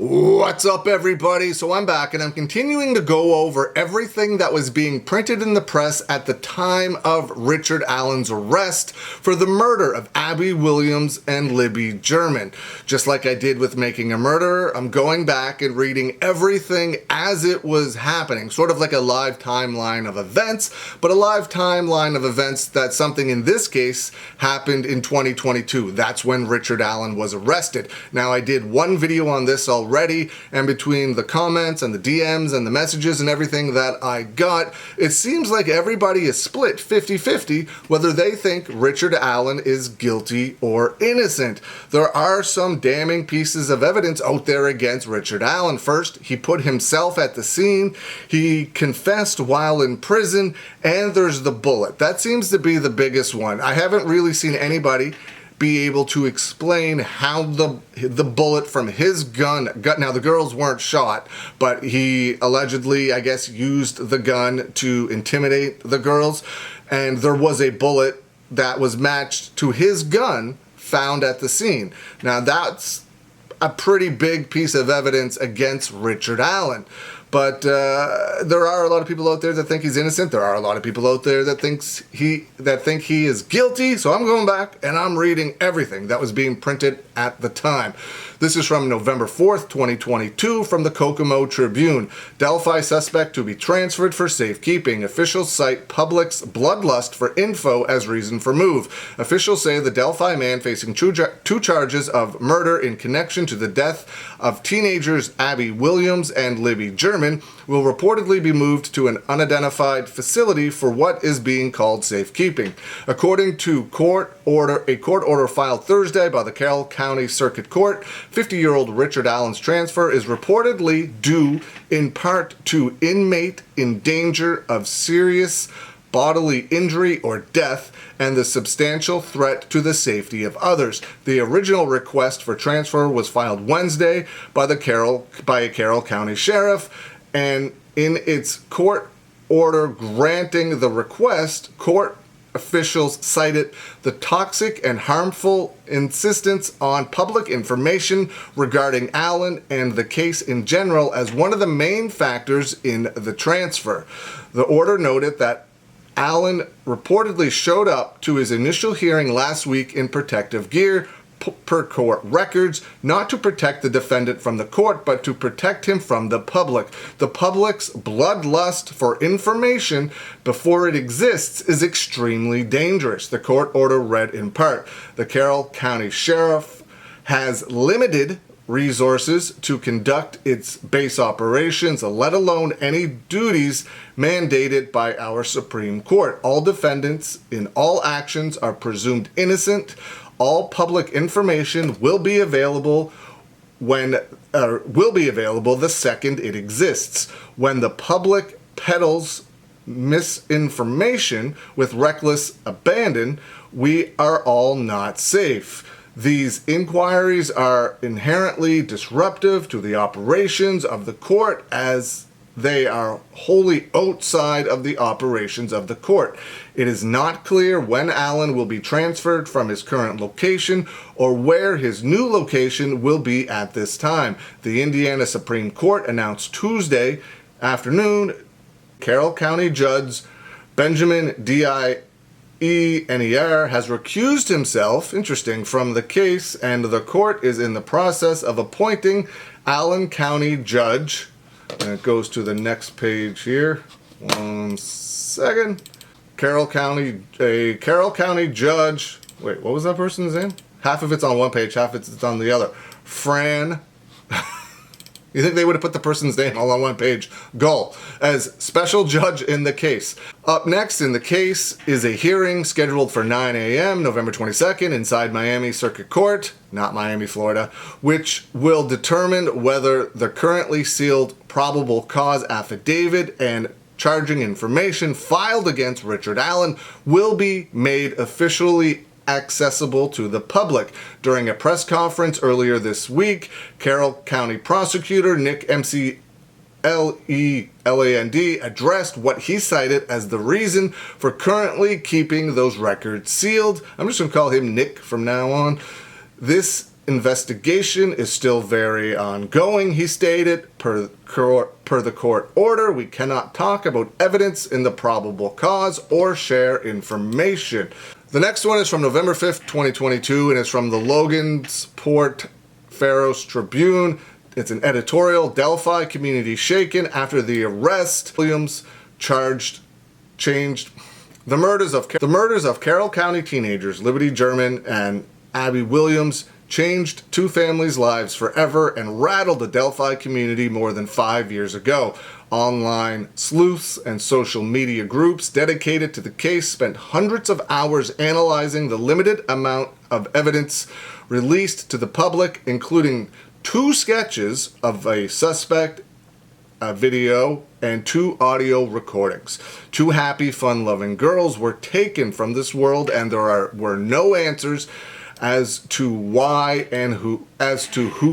What's up, everybody? So I'm back and I'm continuing to go over everything that was being printed in the press at the time of Richard Allen's arrest for the murder of Abby Williams and Libby German. Just like I did with Making a Murderer, I'm going back and reading everything as it was happening, sort of like a live timeline of events, but a live timeline of events that something in this case happened in 2022. That's when Richard Allen was arrested. Now, I did one video on this already, and between the comments and the DMs and the messages and everything that I got, it seems like everybody is split 50-50 whether they think Richard Allen is guilty or innocent. There are some damning pieces of evidence out there against Richard Allen. First, he put himself at the scene, he confessed while in prison, and there's the bullet. That seems to be the biggest one. I haven't really seen anybody be able to explain how the bullet from his gun, now the girls weren't shot, but he allegedly, I guess, used the gun to intimidate the girls, and there was a bullet that was matched to his gun found at the scene. Now that's a pretty big piece of evidence against Richard Allen. But there are a lot of people out there that think he's innocent. There are a lot of people out there that think he is guilty. So I'm going back and I'm reading everything that was being printed at the time. This is from November 4th, 2022, from the Kokomo Tribune. Delphi suspect to be transferred for safekeeping. Officials cite public's bloodlust for info as reason for move. Officials say the Delphi man facing two charges of murder in connection to the death of teenagers Abby Williams and Libby German will reportedly be moved to an unidentified facility for what is being called safekeeping. According to a court order filed Thursday by the Carroll County Circuit Court, 50-year-old Richard Allen's transfer is reportedly due in part to inmate in danger of serious bodily injury or death and the substantial threat to the safety of others. The original request for transfer was filed Wednesday by a Carroll County sheriff, and in its court order granting the request, court officials cited the toxic and harmful insistence on public information regarding Allen and the case in general as one of the main factors in the transfer. The order noted that Allen reportedly showed up to his initial hearing last week in protective gear, per court records, not to protect the defendant from the court, but to protect him from the public. The public's bloodlust for information before it exists is extremely dangerous, the court order read in part. The Carroll County Sheriff has limited resources to conduct its base operations, let alone any duties mandated by our Supreme Court. All defendants in all actions are presumed innocent. All public information will be available the second it exists. When the public peddles misinformation with reckless abandon, we are all not safe. These inquiries are inherently disruptive to the operations of the court as they are wholly outside of the operations of the court. It is not clear when Allen will be transferred from his current location or where his new location will be at this time. The Indiana Supreme Court announced Tuesday afternoon Carroll County Judge Benjamin D.I. Ner has recused himself, from the case, and the court is in the process of appointing Allen County Judge. And it goes to the next page here. 1 second. Carroll County Judge. Wait, what was that person's name? Half of it's on one page, half of it's on the other. Fran. You think they would have put the person's name all on one page? Gull, as special judge in the case. Up next in the case is a hearing scheduled for 9 a.m. November 22nd inside Miami Circuit Court, not Miami, Florida, which will determine whether the currently sealed probable cause affidavit and charging information filed against Richard Allen will be made officially accessible to the public. During a press conference earlier this week, Carroll County Prosecutor Nick McLeland addressed what he cited as the reason for currently keeping those records sealed. I'm just going to call him Nick from now on. This investigation is still very ongoing, he stated. Per the court order, we cannot talk about evidence in the probable cause or share information. The next one is from November 5th, 2022, and it's from the Logansport Pharos Tribune. It's an editorial. Delphi community shaken after the arrest. Williams changed the murders of Carroll County teenagers Liberty German and Abby Williams changed two families' lives forever and rattled the Delphi community more than 5 years ago. Online sleuths and social media groups dedicated to the case spent hundreds of hours analyzing the limited amount of evidence released to the public, including 2 sketches of a suspect, a video, and 2 audio recordings. 2 happy, fun-loving girls were taken from this world, and there were no answers as to why and who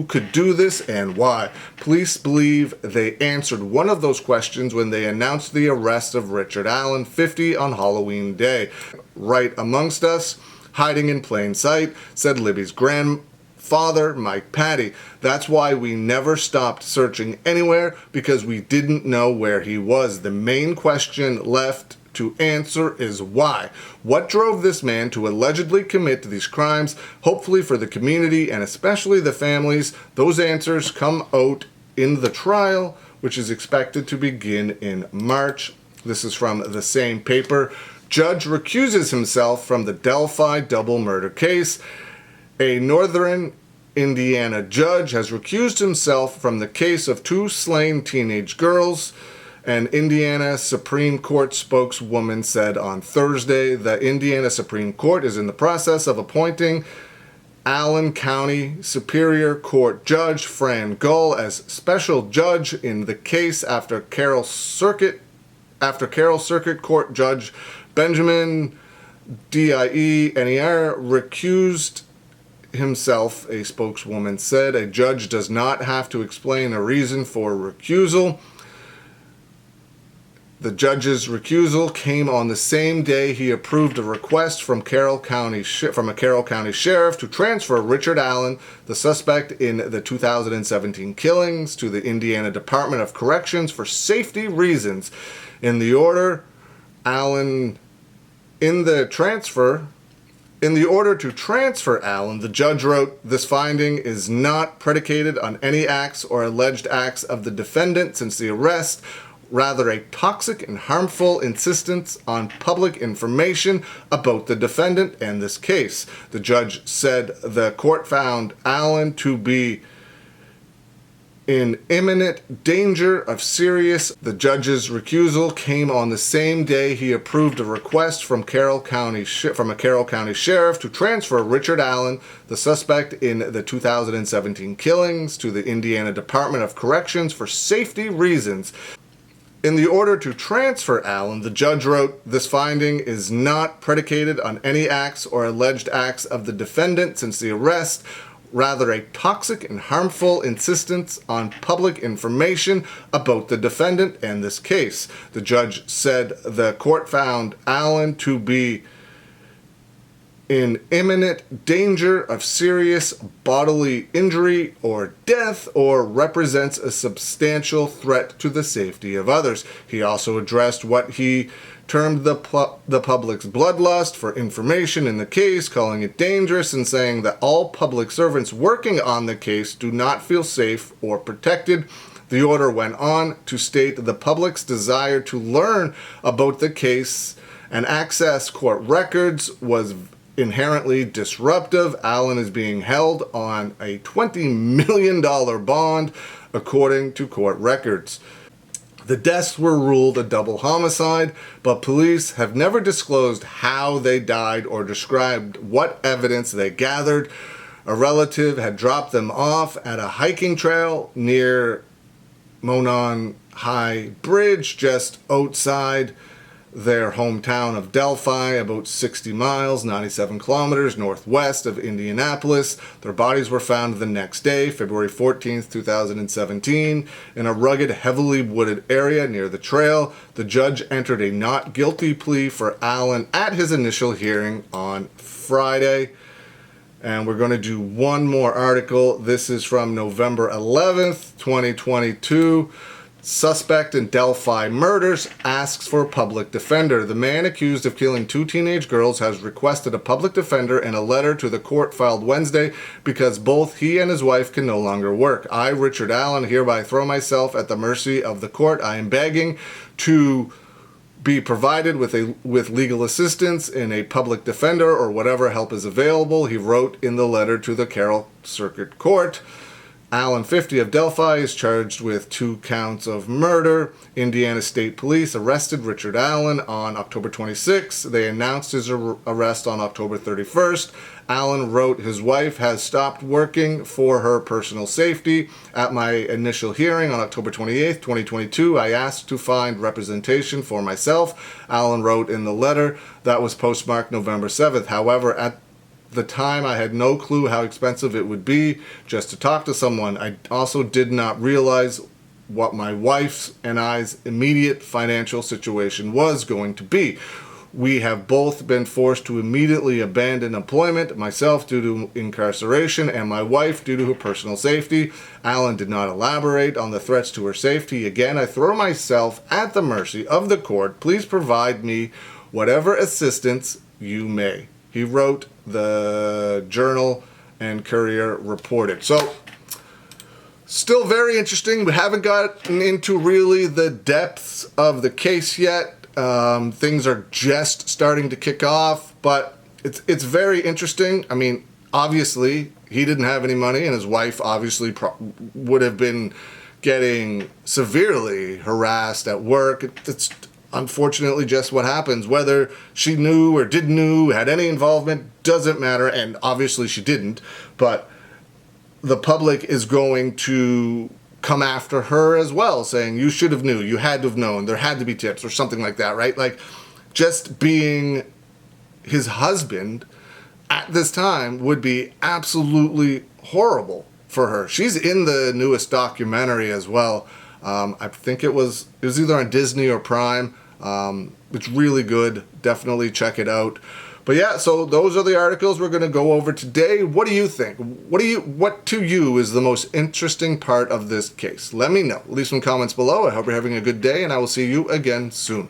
could do this and why. Police believe they answered one of those questions when they announced the arrest of Richard Allen, 50, on Halloween Day. Right amongst us, hiding in plain sight, said Libby's grandfather, Mike Patty. That's why we never stopped searching anywhere, because we didn't know where he was. The main question left to answer is why. What drove this man to allegedly commit these crimes? Hopefully for the community and especially the families, those answers come out in the trial, which is expected to begin in March. This is from the same paper. Judge recuses himself from the Delphi double murder case. A northern Indiana judge has recused himself from the case of 2 slain teenage girls. An Indiana Supreme Court spokeswoman said on Thursday the Indiana Supreme Court is in the process of appointing Allen County Superior Court Judge Fran Gull as special judge in the case after Carroll Circuit Court Judge Benjamin Die-Ner recused himself, a spokeswoman said. A judge does not have to explain a reason for recusal. The judge's recusal came on the same day he approved a request from a Carroll County sheriff to transfer Richard Allen, the suspect in the 2017 killings, to the Indiana Department of Corrections for safety reasons. In the order to transfer Allen, the judge wrote, "This finding is not predicated on any acts or alleged acts of the defendant since the arrest, rather a toxic and harmful insistence on public information about the defendant and this case." The judge said the court found Allen to be in imminent danger of serious. The judge's recusal came on the same day he approved a request from a Carroll County sheriff to transfer Richard Allen, the suspect in the 2017 killings, to the Indiana Department of Corrections for safety reasons. In the order to transfer Allen, the judge wrote, "This finding is not predicated on any acts or alleged acts of the defendant since the arrest, rather a toxic and harmful insistence on public information about the defendant and this case." The judge said the court found Allen to be in imminent danger of serious bodily injury or death, or represents a substantial threat to the safety of others. He also addressed what he termed the public's bloodlust for information in the case, calling it dangerous and saying that all public servants working on the case do not feel safe or protected. The order went on to state the public's desire to learn about the case and access court records was inherently disruptive. Allen is being held on a $20 million bond, according to court records. The deaths were ruled a double homicide, but police have never disclosed how they died or described what evidence they gathered. A relative had dropped them off at a hiking trail near Monon High Bridge, just outside their hometown of Delphi, about 60 miles, 97 kilometers northwest of Indianapolis. Their bodies were found the next day, February 14th, 2017, in a rugged, heavily wooded area near the trail. The judge entered a not guilty plea for Allen at his initial hearing on Friday. And we're going to do one more article. This is from November 11th, 2022. Suspect in Delphi murders asks for public defender. The man accused of killing 2 teenage girls has requested a public defender in a letter to the court filed Wednesday because both he and his wife can no longer work. I, Richard Allen, hereby throw myself at the mercy of the court. I am begging to be provided with legal assistance in a public defender or whatever help is available, he wrote in the letter to the Carroll Circuit Court. Allen, 50, of Delphi, is charged with 2 counts of murder. Indiana State Police arrested Richard Allen on October 26. They announced his arrest on October 31st. Allen wrote his wife has stopped working for her personal safety. At my initial hearing on October 28th, 2022, I asked to find representation for myself. Allen wrote in the letter that was postmarked November 7th. However, at the time, I had no clue how expensive it would be just to talk to someone. I also did not realize what my wife's and I's immediate financial situation was going to be. We have both been forced to immediately abandon employment, myself due to incarceration and my wife due to her personal safety. Allen did not elaborate on the threats to her safety. Again, I throw myself at the mercy of the court. Please provide me whatever assistance you may. He wrote, the Journal and Courier reported. So, still very interesting. We haven't gotten into really the depths of the case yet. Things are just starting to kick off, but it's very interesting. I mean, obviously, he didn't have any money, and his wife obviously would have been getting severely harassed at work. It's unfortunately just what happens. Whether she knew or didn't know, had any involvement, doesn't matter, and obviously she didn't, but the public is going to come after her as well, saying you should have knew, you had to have known, there had to be tips or something like that, right? Like, just being his husband at this time would be absolutely horrible for her. She's in the newest documentary as well. I think it was either on Disney or Prime. It's really good. Definitely check it out. But yeah, so those are the articles we're going to go over today. What do you think? What to you is the most interesting part of this case? Let me know. Leave some comments below. I hope you're having a good day, and I will see you again soon.